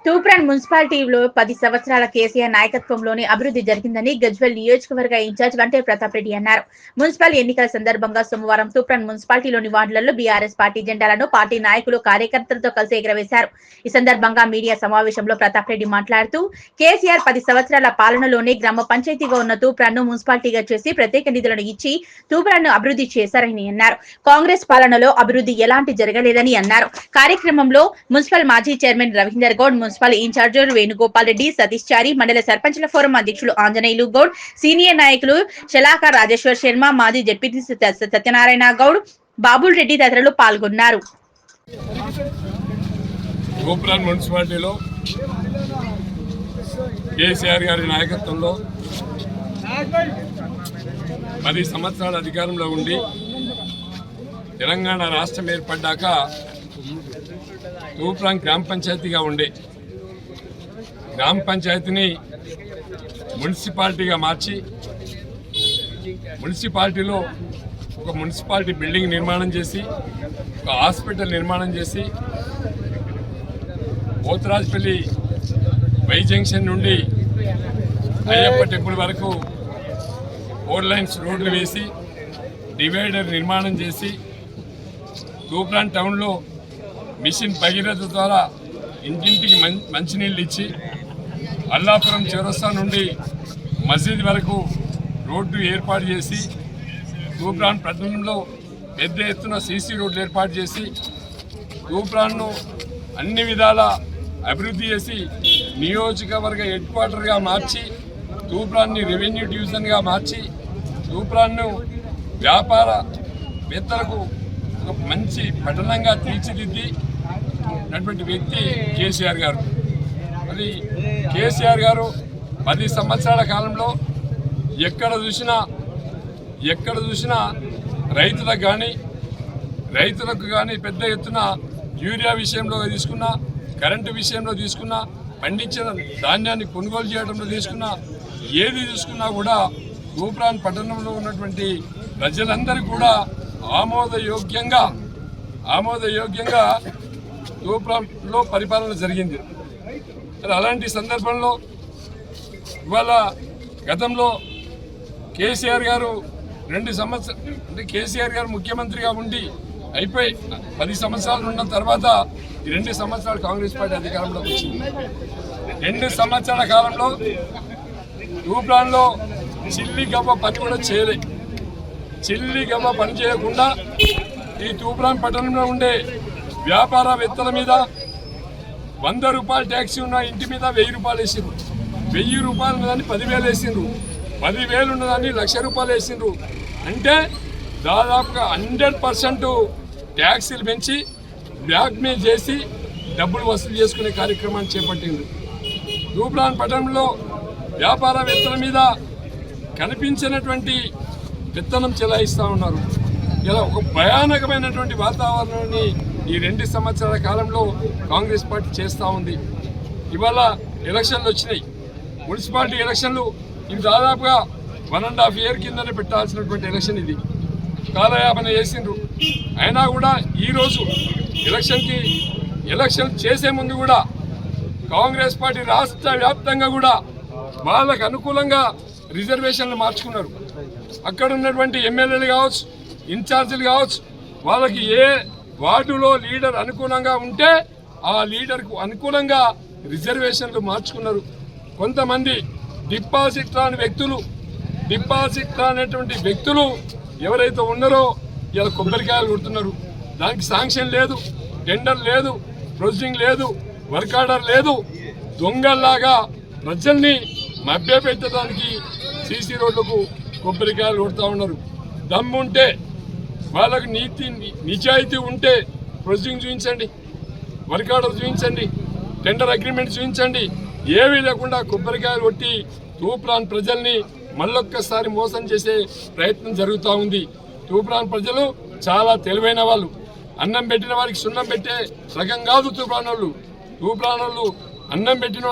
తూప్రాన్ మున్సిపాలిటీలో 10 సంవత్సరాల కేసీఆర్ నాయకత్వంలోని అభివృద్ధి జరిగిందని గజ్వేల్ నియోజకవర్గ ఇన్ఛార్జ్ గంటే ప్రతాప్ రెడ్డి అన్నారు. మున్సిపల్ ఎన్నికల సందర్భంగా సోమవారం తూప్రాన్ మున్సిపాలిటీలోని వార్డులలో బీఆర్ఎస్ పార్టీ జెండాలను పార్టీ నాయకులు కార్యకర్తలతో కలిసి ఎగురవేశారు. ఈ సందర్భంగా మీడియా సమావేశంలో ప్రతాప్ రెడ్డి మాట్లాడుతూ కేసీఆర్ 10 సంవత్సరాల పాలనలోనే గ్రామ పంచాయతీగా ఉన్న తూప్రాన్ను మున్సిపాలిటీగా చేసి ప్రత్యేక నిధులను ఇచ్చి తూప్రాన్ను అభివృద్ధి చేశారని అన్నారు. కాంగ్రెస్ పాలనలో అభివృద్ధి ఎలాంటి జరగలేదని అన్నారు. కార్యక్రమంలో మున్సిపల్ మాజీ చైర్మన్ రవీందర్ గౌడ్, మున్సిపల్ ఇన్ఛార్జర్ వేణుగోపాల్ రెడ్డి, సతీష్ చారి, మండల సర్పంచ్ల ఫోరం అధ్యక్షులు ఆంజనేయులు గౌడ్, సీనియర్ నాయకులు శలాక రాజేశ్వర్ శర్మ, మాజీ జడ్పీటీ సత్యనారాయణ గౌడ్, బాబుల్ రెడ్డి తదితరులు పాల్గొన్నారు. తూప్రాన్ మున్సిపాలిటీలో కేసీఆర్ గారి నాయకత్వంలో 10 సంవత్సరాల అధికారంలో ఉండి తెలంగాణ రాష్ట్రం ఏర్పడ్డాక తూప్రాన్ గ్రామ పంచాయతీగా ఉండే గ్రామ పంచాయతీని మున్సిపాలిటీగా మార్చి మున్సిపాలిటీలో ఒక మున్సిపాలిటీ బిల్డింగ్ నిర్మాణం చేసి ఒక హాస్పిటల్ నిర్మాణం చేసి పోతరాజపల్లి వై జంక్షన్ నుండి అయ్యప్ప టెంపుల్ వరకు 4 లైన్స్ రోడ్లు వేసి డివైడర్ నిర్మాణం చేసి తూప్రాన్ టౌన్లో మిషన్ భగీరథ ద్వారా ఇంటింటికి మంచినీళ్ళు ఇచ్చి అల్లాపురం చౌరస్తా నుండి మసీద్ వరకు రోడ్డు ఏర్పాటు చేసి తూప్రాన్ పట్టణంలో పెద్ద ఎత్తున సీసీ రోడ్లు ఏర్పాటు చేసి తూప్రాన్ను అన్ని విధాల అభివృద్ధి చేసి నియోజకవర్గ హెడ్ క్వార్టర్గా మార్చి తూప్రాన్ని రెవెన్యూ డివిజన్గా మార్చి తూప్రాన్ను వ్యాపారవేత్తలకు ఒక మంచి పట్టణంగా తీర్చిదిద్దినటువంటి వ్యక్తి కేసీఆర్ గారు. అది కేసీఆర్ గారు 10 సంవత్సరాల కాలంలో ఎక్కడ చూసినా రైతులకు కానీ పెద్ద ఎత్తున యూరియా విషయంలో తీసుకున్నా, కరెంటు విషయంలో తీసుకున్నా, పండించిన ధాన్యాన్ని కొనుగోలు చేయడంలో తీసుకున్నా, ఏది తీసుకున్నా కూడా తూప్రాన్ పట్టణంలో ఉన్నటువంటి ప్రజలందరూ కూడా ఆమోదయోగ్యంగా తూప్రాన్లో పరిపాలన జరిగింది. అలాంటి సందర్భంలో ఇవాళ గతంలో కేసీఆర్ గారు 2 సంవత్సరాలు అంటే కేసీఆర్ గారు ముఖ్యమంత్రిగా ఉండి అయిపోయి 10 సంవత్సరాలు ఉన్న తర్వాత ఈ 2 సంవత్సరాలు కాంగ్రెస్ పార్టీ అధికారంలోకి వచ్చింది. 2 సంవత్సరాల కాలంలో తూప్రాన్లో చిల్లి గవ్వ పని కూడా చేయలేదు. చిల్లి గవ్వ పని చేయకుండా ఈ తూప్రాన్ పట్టణంలో ఉండే వ్యాపారవేత్తల మీద 100 రూపాయలు ట్యాక్సీ ఉన్న ఇంటి మీద 1000 రూపాయలు వేసిండ్రు. 1000 రూపాయలు ఉన్నదాన్ని 10,000 వేసిండ్రు. 10,000 ఉన్నదాన్ని 1,00,000 రూపాయలు వేసిండ్రు. అంటే దాదాపుగా 100% ట్యాక్సీలు పెంచి బ్లాక్మెయిల్ చేసి డబ్బులు వసూలు చేసుకునే కార్యక్రమాన్ని చేపట్టిండ్రు. తూప్రాన్ పట్టణంలో వ్యాపారవేత్తల మీద కనిపించినటువంటి విత్తనం చెలాయిస్తూ ఉన్నారు. ఇలా ఒక భయానకమైనటువంటి వాతావరణాన్ని ఈ 2 సంవత్సరాల కాలంలో కాంగ్రెస్ పార్టీ చేస్తూ ఉంది. ఇవాళ ఎలక్షన్లు వచ్చినాయి, మున్సిపాలిటీ ఎలక్షన్లు. ఇవి దాదాపుగా 1.5 ఇయర్ కిందనే పెట్టాల్సినటువంటి ఎలక్షన్. ఇది కాలయాపన చేసిండ్రు. అయినా కూడా ఈరోజు ఎలక్షన్ చేసే ముందు కూడా కాంగ్రెస్ పార్టీ రాష్ట్ర వ్యాప్తంగా కూడా వాళ్ళకు అనుకూలంగా రిజర్వేషన్లు మార్చుకున్నారు. అక్కడ ఉన్నటువంటి ఎమ్మెల్యేలు కావచ్చు, ఇన్ఛార్జీలు కావచ్చు, వాళ్ళకి ఏ వార్డులో లీడర్ అనుకూలంగా ఉంటే ఆ లీడర్కు అనుకూలంగా రిజర్వేషన్లు మార్చుకున్నారు. కొంతమంది డిపాజిట్ రానటువంటి వ్యక్తులు ఎవరైతే ఉన్నారో ఇలా కొబ్బరికాయలు కొడుతున్నారు. దానికి శాంక్షన్ లేదు, టెండర్ లేదు, ప్రొసీడింగ్ లేదు, వర్క్ ఆర్డర్ లేదు. దొంగల్లాగా ప్రజల్ని మభ్యపెట్టడానికి సీసీ రోడ్లకు కొబ్బరికాయలు కొడుతూ ఉన్నారు. దమ్ముంటే వాళ్ళకు నిజాయితీ ఉంటే ప్రొసీడింగ్ చూపించండి, వర్క్ ఆర్డర్ చూపించండి, టెండర్ అగ్రిమెంట్ చూపించండి. ఏమీ లేకుండా కొబ్బరికాయలు కొట్టి తూప్రాన్ ప్రజల్ని మళ్ళొక్కసారి మోసం చేసే ప్రయత్నం జరుగుతూ ఉంది. తూప్రాన్ ప్రజలు చాలా తెలివైన వాళ్ళు. అన్నం పెట్టిన వారికి సున్నం పెట్టే రకం కాదు తూప్రాన్ వాళ్ళు. అన్నం పెట్టిన